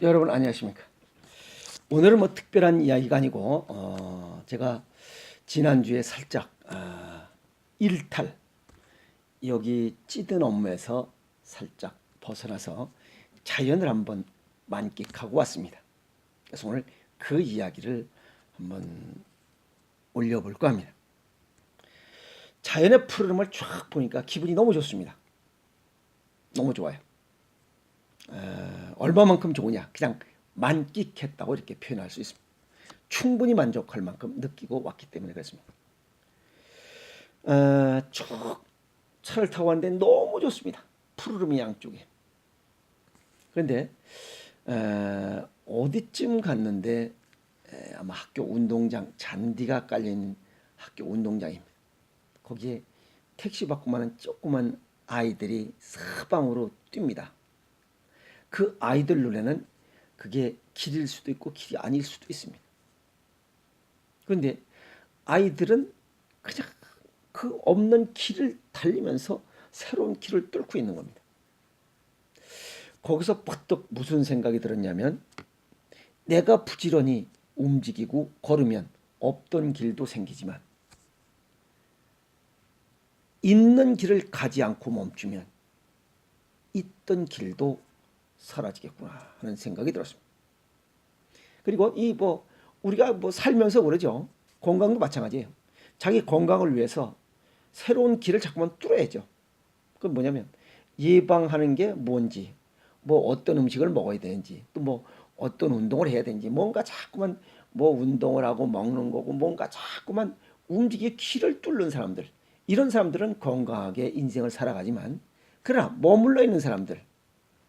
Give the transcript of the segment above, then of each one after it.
여러분 안녕하십니까? 오늘은 뭐 특별한 이야기가 아니고 제가 지난주에 살짝 일탈 여기 찌든 업무에서 살짝 벗어나서 자연을 한번 만끽하고 왔습니다. 그래서 오늘 그 이야기를 한번 올려볼까 합니다. 자연의 푸르름을 쫙 보니까 기분이 너무 좋습니다. 너무 좋아요. 얼마만큼 좋으냐? 그냥 만끽했다고 이렇게 표현할 수 있습니다. 충분히 만족할 만큼 느끼고 왔기 때문에 그렇습니다. 쭉 차를 타고 왔는데 너무 좋습니다. 푸르름이 양쪽에. 그런데 어디쯤 갔는데 아마 학교 운동장 잔디가 깔린 학교 운동장입니다. 거기에 택시 받고만 한 조그만 아이들이 사방으로 뜁니다. 그 아이들 눈에는 그게 길일 수도 있고 길이 아닐 수도 있습니다. 그런데 아이들은 그냥 그 없는 길을 달리면서 새로운 길을 뚫고 있는 겁니다. 거기서 퍼뜩 무슨 생각이 들었냐면 내가 부지런히 움직이고 걸으면 없던 길도 생기지만 있는 길을 가지 않고 멈추면 있던 길도 사라지겠구나 하는 생각이 들었습니다. 그리고 우리가 살면서 그러죠. 건강도 마찬가지예요. 자기 건강을 위해서 새로운 길을 자꾸만 뚫어야죠. 그건 뭐냐면 예방하는 게 뭔지, 뭐 어떤 음식을 먹어야 되는지, 또 뭐 어떤 운동을 해야 되는지, 뭔가 자꾸만 뭐 운동을 하고 먹는 거고 뭔가 자꾸만 움직이게 길을 뚫는 사람들, 이런 사람들은 건강하게 인생을 살아가지만, 그러나 머물러 있는 사람들,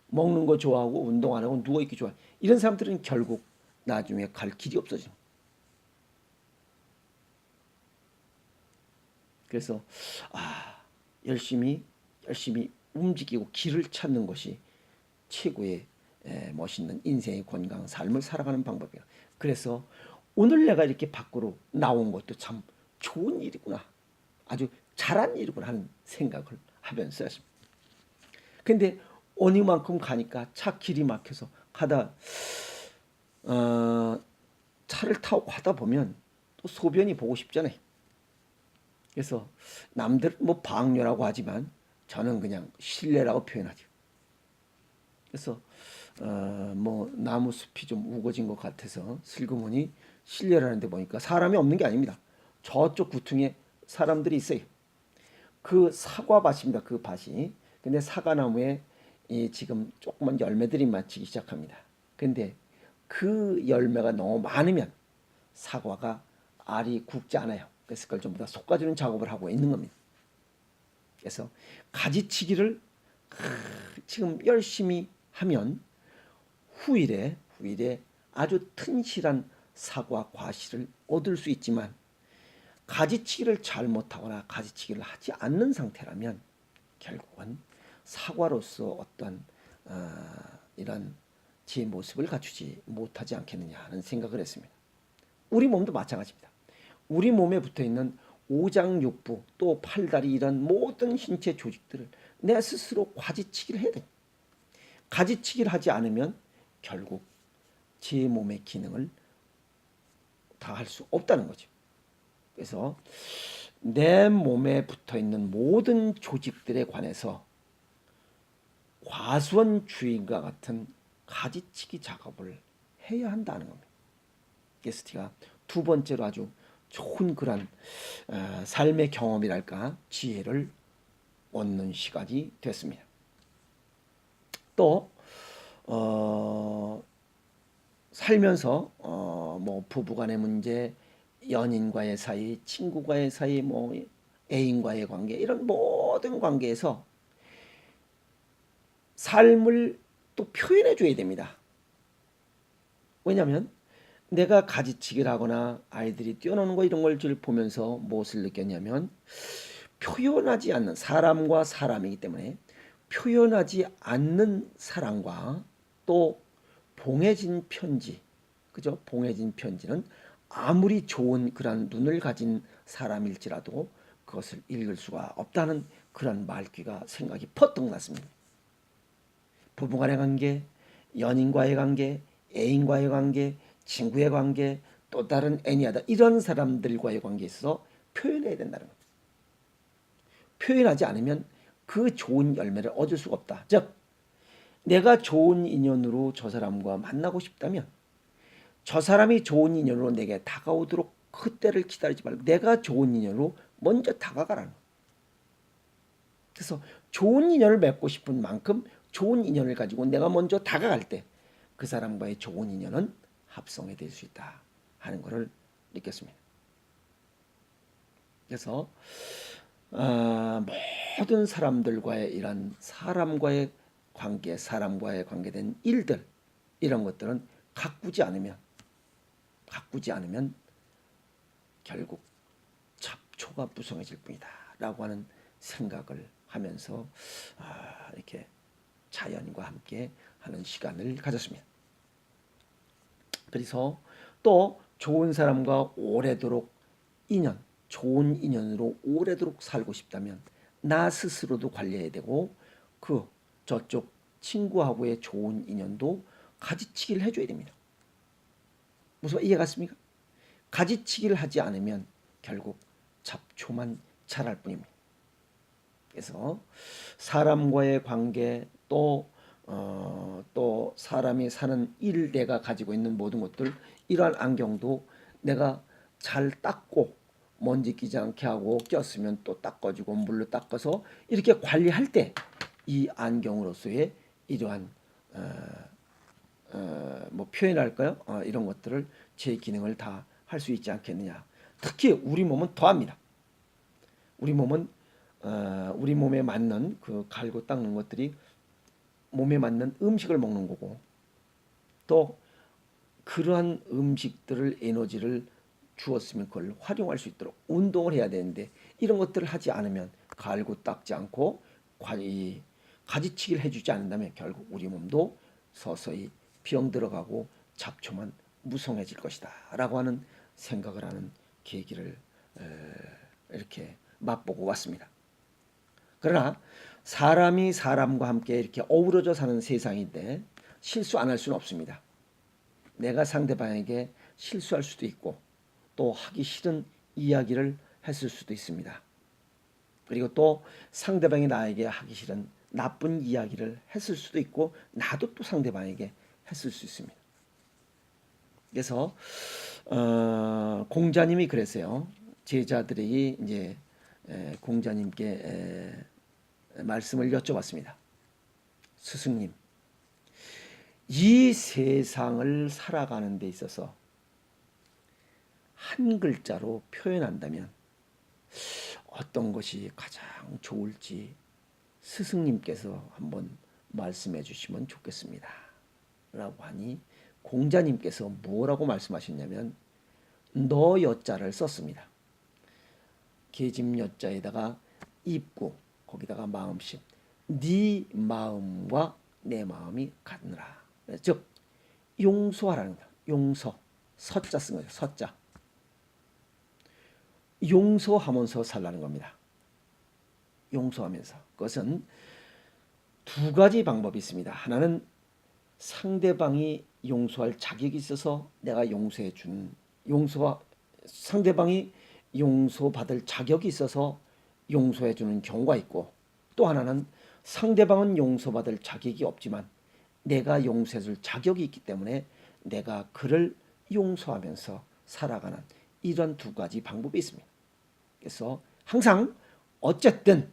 먹는 거 좋아하고 운동 안 하고 누워있기 좋아해, 이런 사람들은 결국 나중에 갈 길이 없어집니다. 그래서 열심히 움직이고 길을 찾는 것이 최고의 멋있는 인생의 건강한 삶을 살아가는 방법이야. 그래서 오늘 내가 이렇게 밖으로 나온 것도 참 좋은 일이구나, 아주 잘한 일이구나 하는 생각을 하면서 했습니다. 근데 어느만큼 가니까 차 길이 막혀서 가다 차를 타고 가다 보면 또 소변이 보고 싶잖아요. 그래서 남들 뭐 방뇨라고 하지만 저는 그냥 실내라고 표현하죠. 그래서 뭐 나무 숲이 좀 우거진 것 같아서 슬그머니 실내라는데 보니까 사람이 없는 게 아닙니다. 저쪽 구퉁에 사람들이 있어요. 그 사과밭입니다. 그 밭이. 근데 사과나무에 지금 조그만 열매들이 맺히기 시작합니다. 근데 그 열매가 너무 많으면 사과가 알이 굵지 않아요. 그래서 그걸 전부 다 솎아주는 작업을 하고 있는 겁니다. 그래서 가지치기를 지금 열심히 하면 후일에 아주 튼실한 사과 과실을 얻을 수 있지만, 가지치기를 잘못하거나 가지치기를 하지 않는 상태라면 결국은 사과로서 어떤 이런 제 모습을 갖추지 못하지 않겠느냐 하는 생각을 했습니다. 우리 몸도 마찬가지입니다. 우리 몸에 붙어있는 오장육부 또 팔다리 이런 모든 신체 조직들을 내 스스로 가지치기를 해야 됩니다. 가지치기를 하지 않으면 결국 제 몸의 기능을 다 할 수 없다는 거죠. 그래서 내 몸에 붙어있는 모든 조직들에 관해서 과수원주의인과 같은 가지치기 작업을 해야 한다는 겁니다. 게스트가 두 번째로 아주 좋은 그런 삶의 경험이랄까 지혜를 얻는 시간이 됐습니다. 또 살면서 뭐 부부간의 문제, 연인과의 사이, 친구과의 사이, 뭐 애인과의 관계, 이런 모든 관계에서 삶을 또 표현해 줘야 됩니다. 왜냐하면 내가 가지치기를 하거나 아이들이 뛰어노는 거 이런 걸 보면서 무엇을 느꼈냐면, 표현하지 않는 사람과 사람이기 때문에 표현하지 않는 사랑과 또 봉해진 편지, 그죠? 봉해진 편지는 아무리 좋은 그런 눈을 가진 사람일지라도 그것을 읽을 수가 없다는 그런 말귀가 생각이 퍼뜩 났습니다. 부부간의 관계, 연인과의 관계, 애인과의 관계, 친구의 관계, 또 다른 애니아다 이런 사람들과의 관계에 있어서 표현해야 된다는 겁니다. 표현하지 않으면 그 좋은 열매를 얻을 수가 없다. 즉 내가 좋은 인연으로 저 사람과 만나고 싶다면 저 사람이 좋은 인연으로 내게 다가오도록 그때를 기다리지 말고 내가 좋은 인연으로 먼저 다가가라는 거예요. 그래서 좋은 인연을 맺고 싶은 만큼 좋은 인연을 가지고 내가 먼저 다가갈 때 그 사람과의 좋은 인연은 합성이 될 수 있다 하는 것을 느꼈습니다. 그래서 모든 사람들과의 이런 사람과의 관계, 사람과의 관계된 일들 이런 것들은 가꾸지 않으면 결국 잡초가 무성해질 뿐이다 라고 하는 생각을 하면서 이렇게 자연과 함께 하는 시간을 가졌습니다. 그래서 또 좋은 사람과 오래도록 좋은 인연으로 오래도록 살고 싶다면 나 스스로도 관리해야 되고 그 저쪽 친구하고의 좋은 인연도 가지치기를 해줘야 됩니다. 무슨 이해 갔습니까? 가지치기를 하지 않으면 결국 잡초만 자랄 뿐입니다. 그래서 사람과의 관계 또 사람이 사는 일 내가 가지고 있는 모든 것들 이러한 안경도 내가 잘 닦고 먼지 끼지 않게 하고 꼈으면 또 닦아주고 물로 닦아서 이렇게 관리할 때 이 안경으로서의 이러한 뭐 표현할까요? 이런 것들을 제 기능을 다 할 수 있지 않겠느냐. 특히 우리 몸은 더합니다. 우리 몸은 우리 몸에 맞는 그 갈고 닦는 것들이 몸에 맞는 음식을 먹는 거고 또 그러한 음식들을 에너지를 주었으면 그걸 활용할 수 있도록 운동을 해야 되는데 이런 것들을 하지 않으면 갈고 닦지 않고 가지치기를 해주지 않는다면 결국 우리 몸도 서서히 병 들어가고 잡초만 무성해질 것이다 라고 하는 생각을 하는 계기를 이렇게 맛보고 왔습니다. 그러나 사람이 사람과 함께 이렇게 어우러져 사는 세상인데 실수 안 할 수는 없습니다. 내가 상대방에게 실수할 수도 있고 또 하기 싫은 이야기를 했을 수도 있습니다. 그리고 또 상대방이 나에게 하기 싫은 나쁜 이야기를 했을 수도 있고 나도 또 상대방에게 했을 수 있습니다. 그래서 공자님이 그랬어요. 제자들이 이제 공자님께 말씀을 여쭤봤습니다. 스승님, 이 세상을 살아가는 데 있어서 한 글자로 표현한다면 어떤 것이 가장 좋을지 스승님께서 한번 말씀해 주시면 좋겠습니다. 라고 하니 공자님께서 뭐라고 말씀하셨냐면 너 여자를 썼습니다. 계집 여자에다가 입구 거기다가 마음심 네 마음과 내 마음이 같느라 즉 용서하라는 거예요. 용서 서자 쓴 거죠. 서자 용서하면서 살라는 겁니다. 용서하면서 그것은 두 가지 방법이 있습니다. 하나는 상대방이 용서할 자격이 있어서 내가 상대방이 용서받을 자격이 있어서 용서해 주는 경우가 있고 또 하나는 상대방은 용서받을 자격이 없지만 내가 용서해 줄 자격이 있기 때문에 내가 그를 용서하면서 살아가는 이런 두 가지 방법이 있습니다. 그래서 항상 어쨌든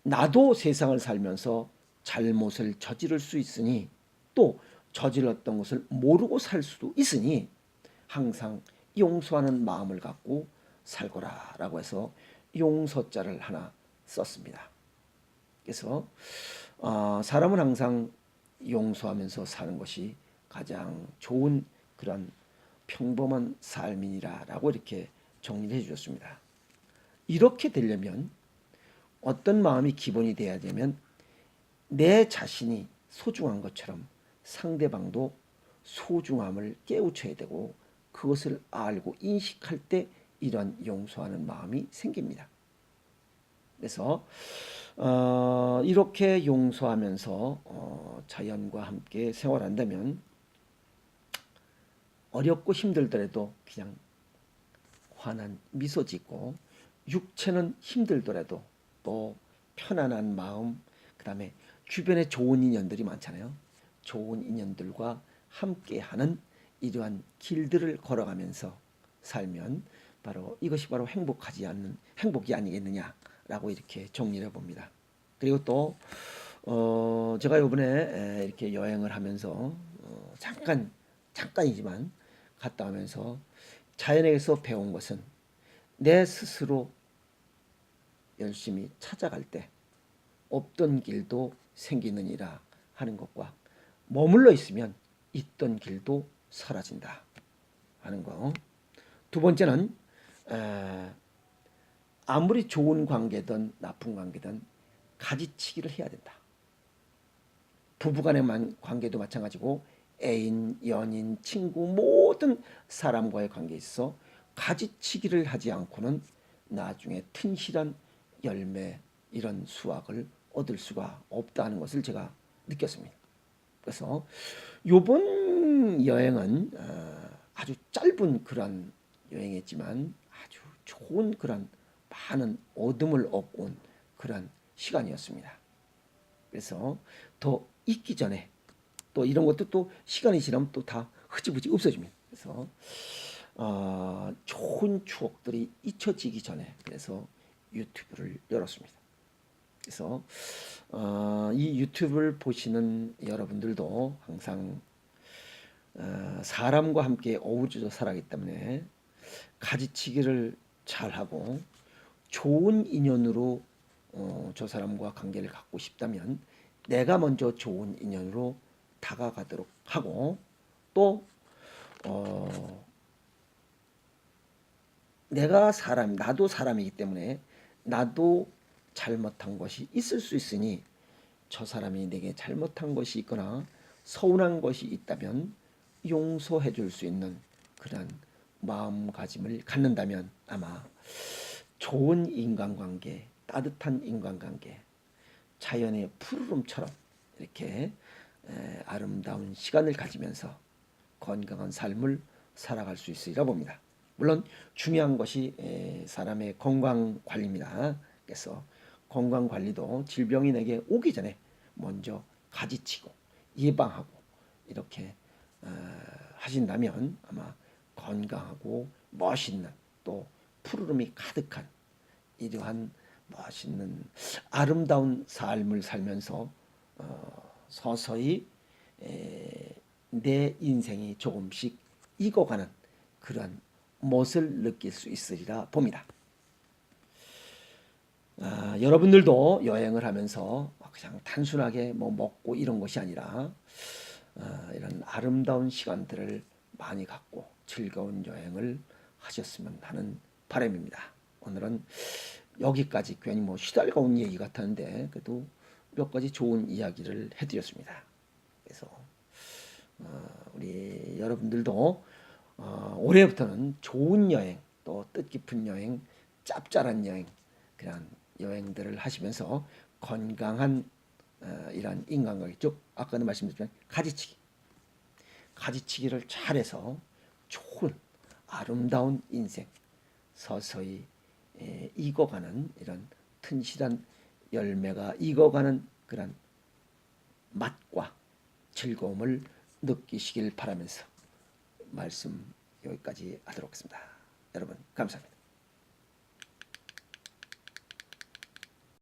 나도 세상을 살면서 잘못을 저지를 수 있으니 또 저질렀던 것을 모르고 살 수도 있으니 항상 용서하는 마음을 갖고 살거라 라고 해서 용서자를 하나 썼습니다. 그래서 사람은 항상 용서하면서 사는 것이 가장 좋은 그런 평범한 삶이라고 이렇게 정리를 해주셨습니다. 이렇게 되려면 어떤 마음이 기본이 돼야 되면 내 자신이 소중한 것처럼 상대방도 소중함을 깨우쳐야 되고 그것을 알고 인식할 때 이런 용서하는 마음이 생깁니다. 그래서 이렇게 용서하면서 자연과 함께 생활한다면 어렵고 힘들더라도 그냥 환한 미소 짓고, 육체는 힘들더라도 또 편안한 마음, 그 다음에 주변에 좋은 인연들이 많잖아요. 좋은 인연들과 함께하는 이러한 길들을 걸어가면서 살면 바로 이것이 바로 행복이 아니겠느냐라고 이렇게 정리를 해봅니다. 그리고 또 제가 이번에 이렇게 여행을 하면서 잠깐이지만 갔다 오면서 자연에서 배운 것은, 내 스스로 열심히 찾아갈 때 없던 길도 생기느니라 하는 것과, 머물러 있으면 있던 길도 사라진다 하는 거. 두 번째는 아무리 좋은 관계든 나쁜 관계든 가지치기를 해야 된다. 부부간의 관계도 마찬가지고, 애인, 연인, 친구, 모든 사람과의 관계에 있어 가지치기를 하지 않고는 나중에 튼실한 열매, 이런 수확을 얻을 수가 없다는 것을 제가 느꼈습니다. 그래서 이번 여행은 아주 짧은 그런 여행이었지만 아주 좋은 그런 많은 얻음을 얻고 온 그런 시간이었습니다. 그래서 더 잊기 전에, 또 이런 것도 또 시간이 지나면 또 다 흐지부지 없어집니다. 그래서 좋은 추억들이 잊혀지기 전에, 그래서 유튜브를 열었습니다. 그래서 이 유튜브를 보시는 여러분들도 항상 사람과 함께 어우러져 살아가기 때문에 가지치기를 잘하고 좋은 인연으로 저 사람과 관계를 갖고 싶다면 내가 먼저 좋은 인연으로 다가가도록 하고, 또 나도 사람이기 때문에 나도 잘못한 것이 있을 수 있으니, 저 사람이 내게 잘못한 것이 있거나 서운한 것이 있다면 용서해 줄 수 있는 그런 마음가짐을 갖는다면 아마 좋은 인간관계, 따뜻한 인간관계, 자연의 푸르름처럼 이렇게 아름다운 시간을 가지면서 건강한 삶을 살아갈 수 있으리라 봅니다. 물론 중요한 것이 사람의 건강 관리입니다. 그래서 건강 관리도 질병이 내게 오기 전에 먼저 가지치고 예방하고 이렇게 하신다면 아마 건강하고 멋있는, 또 푸르름이 가득한 이러한 멋있는 아름다운 삶을 살면서 서서히 내 인생이 조금씩 익어가는 그런 멋을 느낄 수 있으리라 봅니다. 여러분들도 여행을 하면서 그냥 단순하게 뭐 먹고 이런 것이 아니라 이런 아름다운 시간들을 많이 갖고 즐거운 여행을 하셨으면 하는 바람입니다. 오늘은 여기까지 괜히 뭐 시달가 온 얘기 같았는데 그래도 몇 가지 좋은 이야기를 해드렸습니다. 그래서 우리 여러분들도 올해부터는 좋은 여행, 또 뜻깊은 여행, 짭짤한 여행, 그런 여행들을 하시면서 건강한 이런 인간관계, 즉 아까도 말씀드렸지만 가지치기를 잘해서 좋은 아름다운 인생 서서히 익어가는 이런 튼실한 열매가 익어가는 그런 맛과 즐거움을 느끼시길 바라면서 말씀 여기까지 하도록 하겠습니다. 여러분 감사합니다.